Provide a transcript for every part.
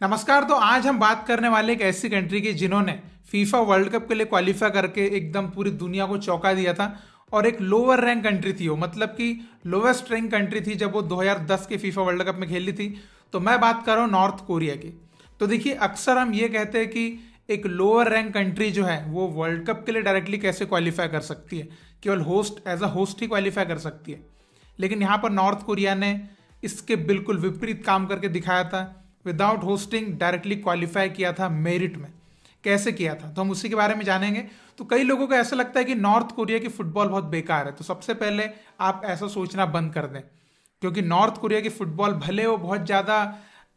नमस्कार। तो आज हम बात करने वाले एक ऐसी कंट्री की जिन्होंने फीफा वर्ल्ड कप के लिए क्वालिफाई करके एकदम पूरी दुनिया को चौंका दिया था और एक लोअर रैंक कंट्री थी वो, मतलब कि लोवेस्ट रैंक कंट्री थी जब वो 2010 के फीफा वर्ल्ड कप में खेली थी। तो मैं बात कर रहा हूँ नॉर्थ कोरिया की। तो देखिए, अक्सर हम ये कहते हैं कि एक लोअर रैंक कंट्री जो है वो वर्ल्ड कप के लिए डायरेक्टली कैसे क्वालिफाई कर सकती है, केवल होस्ट एज अ होस्ट ही क्वालिफाई कर सकती है। लेकिन यहाँ पर नॉर्थ कोरिया ने इसके बिल्कुल विपरीत काम करके दिखाया था। विदाउट होस्टिंग डायरेक्टली क्वालिफाई किया था मेरिट में। कैसे किया था तो हम उसी के बारे में जानेंगे। तो कई लोगों को ऐसा लगता है कि नॉर्थ कोरिया की फुटबॉल बहुत बेकार है। तो सबसे पहले आप ऐसा सोचना बंद कर दें, क्योंकि नॉर्थ कोरिया की फुटबॉल भले वो बहुत ज़्यादा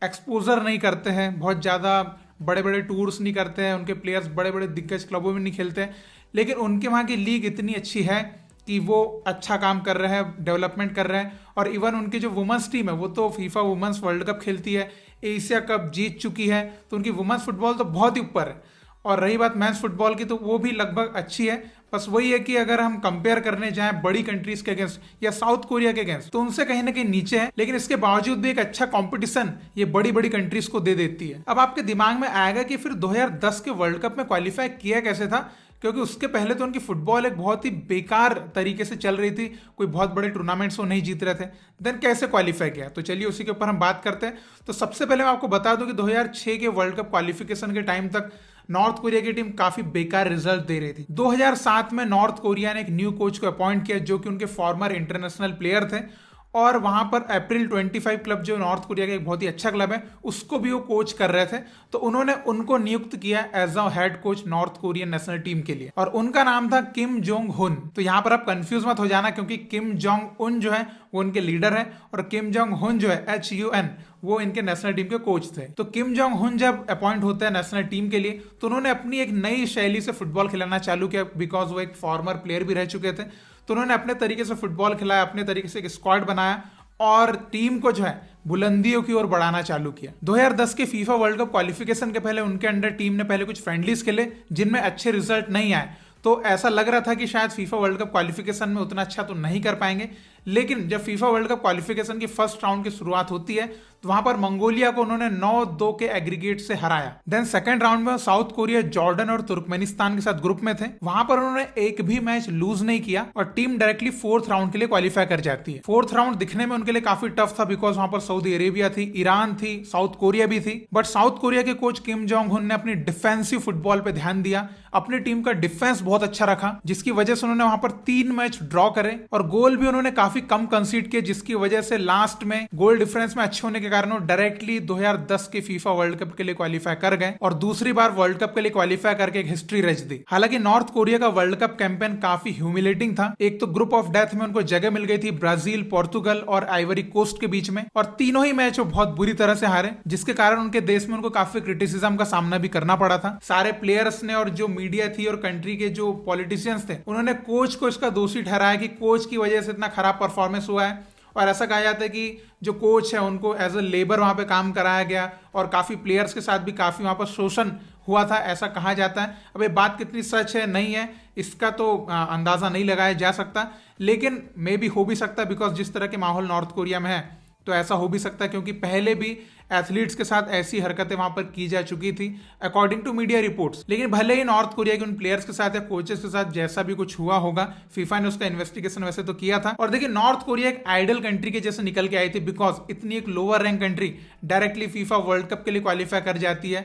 एक्सपोजर नहीं करते हैं, बहुत ज़्यादा बड़े बड़े टूर्स नहीं करते हैं, उनके प्लेयर्स बड़े बड़े दिग्गज क्लबों में नहीं खेलते हैं, लेकिन उनके वहाँ की लीग इतनी अच्छी है कि वो अच्छा काम कर रहे हैं, डेवलपमेंट कर रहे हैं। और इवन उनकी जो वुमेंस टीम है वो तो फीफा वुमेंस वर्ल्ड कप खेलती है, एशिया कप जीत चुकी है। तो उनकी वुमेंस फुटबॉल तो बहुत ही ऊपर है। और रही बात मेंस फुटबॉल की, तो वो भी लगभग अच्छी है। बस वही है कि अगर हम कंपेयर करने जाएं बड़ी कंट्रीज के अगेंस्ट या साउथ कोरिया के अगेंस्ट, तो उनसे कहीं ना कहीं नीचे है। लेकिन इसके बावजूद भी एक अच्छा कंपटीशन ये बड़ी बड़ी कंट्रीज को दे देती है। अब आपके दिमाग में आएगा कि फिर 2010 के वर्ल्ड कप में क्वालिफाई किया कैसे था, क्योंकि उसके पहले तो उनकी फुटबॉल एक बहुत ही बेकार तरीके से चल रही थी, कोई बहुत बड़े टूर्नामेंट्स वो नहीं जीत रहे थे। देन कैसे क्वालिफाई किया, तो चलिए उसी के ऊपर हम बात करते हैं। तो सबसे पहले मैं आपको बता दूं कि 2006 के वर्ल्ड कप क्वालिफिकेशन के टाइम तक नॉर्थ कोरिया की टीम काफी बेकार रिजल्ट दे रही थी। 2007 में नॉर्थ कोरिया ने एक न्यू कोच को अपॉइंट किया जो कि उनके फॉर्मर इंटरनेशनल प्लेयर थे, और वहां पर अप्रैल 25 क्लब जो नॉर्थ कोरिया का एक बहुत ही अच्छा क्लब है उसको भी वो कोच कर रहे थे। तो उन्होंने उनको नियुक्त किया as a head coach North Korean national team के लिए, और उनका नाम था किम जोंग हुन। तो यहां पर आप कंफ्यूज मत हो जाना, क्योंकि किम जोंग उन जो है वो उनके लीडर है, और किम जोंग हुन जो है HUN वो इनके नेशनल टीम के कोच थे। तो किम जोंग हुन जब अपॉइंट होते हैं नेशनल टीम के लिए, तो उन्होंने अपनी एक नई शैली से फुटबॉल खिलाना चालू किया, बिकॉज वो एक फॉर्मर प्लेयर भी रह चुके थे। तो उन्होंने अपने तरीके से फुटबॉल खिलाया, अपने तरीके से एक स्क्वाड बनाया और टीम को जो है बुलंदियों की ओर बढ़ाना चालू किया। 2010 के फीफा वर्ल्ड कप क्वालिफिकेशन के पहले उनके अंडर टीम ने पहले कुछ फ्रेंडलीज खेले जिनमें अच्छे रिजल्ट नहीं आए। तो ऐसा लग रहा था कि शायद फीफा वर्ल्ड कप क्वालिफिकेशन में उतना अच्छा तो नहीं कर पाएंगे। लेकिन जब फीफा वर्ल्ड कप क्वालिफिकेशन की फर्स्ट राउंड की शुरुआत होती है, तो वहां पर मंगोलिया को उन्होंने 9-2 के एग्रीगेट से हराया। देन सेकंड राउंड में साउथ कोरिया, जॉर्डन और तुर्कमेनिस्तान के साथ ग्रुप में थे। वहां पर उन्होंने एक भी मैच लूज नहीं किया और टीम डायरेक्टली फोर्थ राउंड के लिए क्वालिफाई कर जाती है। फोर्थ राउंड दिखने में उनके लिए काफी टफ था, बिकॉज वहां पर सऊदी अरेबिया थी, ईरान थी, साउथ कोरिया भी थी। बट साउथ कोरिया के कोच किम जोंग हुन ने अपनी डिफेंसिव फुटबॉल पे ध्यान दिया, अपनी टीम का डिफेंस बहुत अच्छा रखा, जिसकी वजह से उन्होंने वहां पर 3 मैच ड्रॉ करे और गोल भी उन्होंने काफी कम कंसीड किए, जिसकी वजह से लास्ट में गोल डिफरेंस में अच्छे होने के कारण वो डायरेक्टली 2010 के फीफा वर्ल्ड कप के लिए क्वालिफाई कर गए और दूसरी बार वर्ल्ड कप के लिए क्वालिफाई करके एक हिस्ट्री रच दी। हालांकि नॉर्थ कोरिया का वर्ल्ड कप कैंपेन काफी ह्यूमिलेटिंग था। एक तो ग्रुप ऑफ डेथ में उनको जगह मिल गई थी ब्राजील, पोर्तुगल और आइवरी कोस्ट के बीच में, और तीनों ही मैच वो बहुत बुरी तरह से हारे, जिसके कारण उनके देश में उनको काफी क्रिटिसिज्म का सामना भी करना पड़ा था। सारे प्लेयर्स ने और जो मीडिया थी और कंट्री के जो पॉलिटिशियंस थे, उन्होंने कोच को इसका दोषी ठहराया कि कोच की वजह से इतना खराब परफॉर्मेंस हुआ है। और ऐसा कहा जाता है कि जो कोच है उनको एज अ लेबर वहां पे काम कराया गया और काफी प्लेयर्स के साथ भी काफी वहां पर शोषण हुआ था, ऐसा कहा जाता है। अब ये बात कितनी सच है नहीं है इसका तो अंदाजा नहीं लगाया जा सकता, लेकिन मे भी हो भी सकता है, बिकॉज जिस तरह के माहौल नॉर्थ कोरिया में है तो ऐसा हो भी सकता है, क्योंकि पहले भी एथलीट्स के साथ ऐसी हरकतें वहां पर की जा चुकी थी अकॉर्डिंग टू मीडिया रिपोर्ट्स। लेकिन भले ही नॉर्थ कोरिया के उन प्लेयर्स के साथ या कोचेस के साथ जैसा भी कुछ हुआ होगा, फीफा ने उसका इन्वेस्टिगेशन वैसे तो किया था। और देखिए, नॉर्थ कोरिया एक आइडल कंट्री के जैसे निकल के आई थी, बिकॉज इतनी एक lower rank country directly FIFA world cup के लिए क्वालिफाई कर जाती है,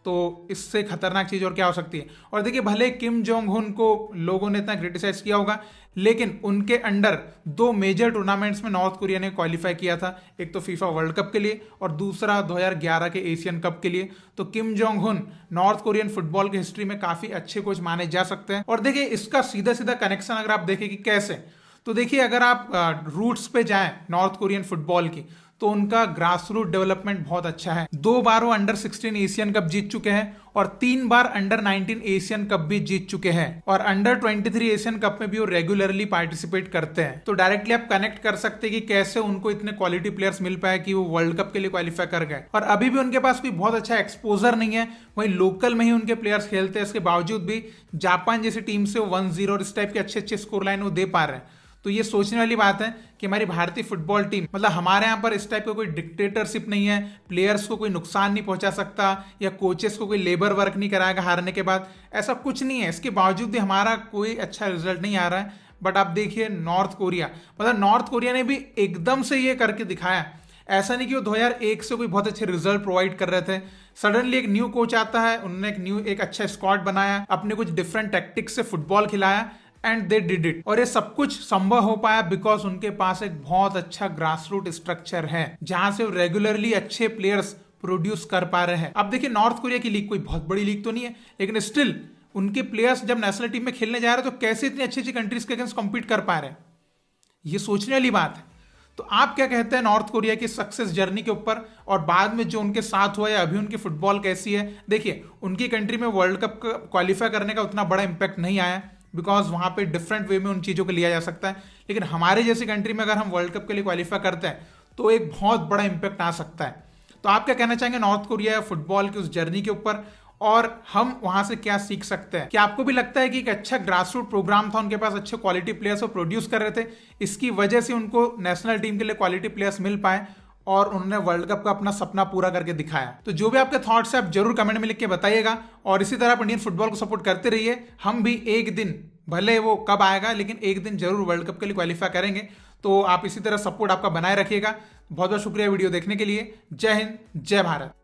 तो इससे खतरनाक चीज और क्या हो सकती है। और देखिए, भले किम जोंग हुन को लोगों ने इतना क्रिटिसाइज किया होगा, लेकिन उनके अंडर 2 मेजर टूर्नामेंट्स में नॉर्थ कोरिया ने क्वालिफाई किया था, एक तो फीफा वर्ल्ड कप के लिए और दूसरा 2011 के एशियन कप के लिए। तो किम जोंग हुन नॉर्थ कोरियन फुटबॉल की हिस्ट्री में काफी अच्छे कोच माने जा सकते हैं। और देखिए, इसका सीधा सीधा कनेक्शन अगर आप देखें कि कैसे, तो देखिए, अगर आप रूट्स पे जाएं नॉर्थ कोरियन फुटबॉल की, तो उनका ग्रास रूट डेवलपमेंट बहुत अच्छा है। 2 बार वो अंडर 16 एशियन कप जीत चुके हैं और 3 बार अंडर 19 एशियन कप भी जीत चुके हैं, और अंडर 23 एशियन कप में भी वो रेगुलरली पार्टिसिपेट करते हैं। तो डायरेक्टली आप कनेक्ट कर सकते हैं कि कैसे उनको इतने क्वालिटी प्लेयर्स मिल पाए कि वो वर्ल्ड कप के लिए क्वालिफाई कर गए। और अभी भी उनके पास कोई बहुत अच्छा एक्सपोजर नहीं है, वही लोकल में ही उनके प्लेयर्स खेलते हैं। इसके बावजूद भी जापान जैसी टीम से वो 1-0 और इस टाइप के अच्छे अच्छे स्कोर लाइन वो दे पा रहे हैं। तो तो ये सोचने वाली बात है कि हमारी भारतीय फुटबॉल टीम, मतलब हमारे यहाँ पर इस टाइप का कोई डिक्टेटरशिप नहीं है, प्लेयर्स को कोई नुकसान नहीं पहुंचा सकता या कोचेस को कोई लेबर वर्क नहीं कराएगा हारने के बाद, ऐसा कुछ नहीं है। इसके बावजूद भी हमारा कोई अच्छा रिजल्ट नहीं आ रहा है। बट आप देखिए नॉर्थ कोरिया, मतलब नॉर्थ कोरिया ने भी एकदम से ये करके दिखाया। ऐसा नहीं कि वो 2001 से कोई बहुत अच्छे रिजल्ट प्रोवाइड कर रहे थे, सडनली एक न्यू कोच आता है, उन्होंने एक अच्छा स्क्वाड बनाया, अपने कुछ डिफरेंट टैक्टिक्स से फुटबॉल खिलाया एंड दे डिड इट। और ये सब कुछ संभव हो पाया बिकॉज उनके पास एक बहुत अच्छा ग्रास रूट स्ट्रक्चर है जहां से वो रेगुलरली अच्छे प्लेयर्स प्रोड्यूस कर पा रहे हैं। अब देखिए नॉर्थ कोरिया की लीग कोई बहुत बड़ी लीग तो नहीं है, लेकिन स्टिल उनके प्लेयर्स जब नेशनल टीम में खेलने जा रहे हैं तो कैसे इतनी अच्छी अच्छी कंट्रीज के अगेंस्ट कम्पीट कर पा रहे हैं, ये सोचने वाली बात है। तो आप क्या कहते हैं नॉर्थ कोरिया की सक्सेस जर्नी के ऊपर, और बाद में जो उनके साथ हुआ है, अभी उनकी फुटबॉल कैसी है? देखिए उनकी कंट्री में वर्ल्ड कप क्वालिफाई करने का उतना बड़ा इंपैक्ट नहीं आया बिकॉज वहां पे डिफरेंट वे में उन चीजों को लिया जा सकता है, लेकिन हमारे जैसी कंट्री में अगर हम वर्ल्ड कप के लिए क्वालिफाई करते हैं तो एक बहुत बड़ा इंपैक्ट आ सकता है। तो आप क्या कहना चाहेंगे नॉर्थ कोरिया फुटबॉल की उस जर्नी के ऊपर, और हम वहां से क्या सीख सकते हैं? क्या आपको भी लगता है कि एक अच्छा ग्रास रूट प्रोग्राम था, उनके पास अच्छे क्वालिटी प्लेयर्स वो प्रोड्यूस कर रहे थे, इसकी वजह से उनको नेशनल टीम के लिए क्वालिटी प्लेयर्स मिल पाए और उन्होंने वर्ल्ड कप का अपना सपना पूरा करके दिखाया? तो जो भी आपके थॉट्स है आप जरूर कमेंट में लिख के बताइएगा, और इसी तरह आप इंडियन फुटबॉल को सपोर्ट करते रहिए। हम भी एक दिन, भले वो कब आएगा लेकिन एक दिन जरूर वर्ल्ड कप के लिए क्वालिफाई करेंगे। तो आप इसी तरह सपोर्ट आपका बनाए रखिएगा। बहुत बहुत शुक्रिया वीडियो देखने के लिए। जय हिंद, जय भारत।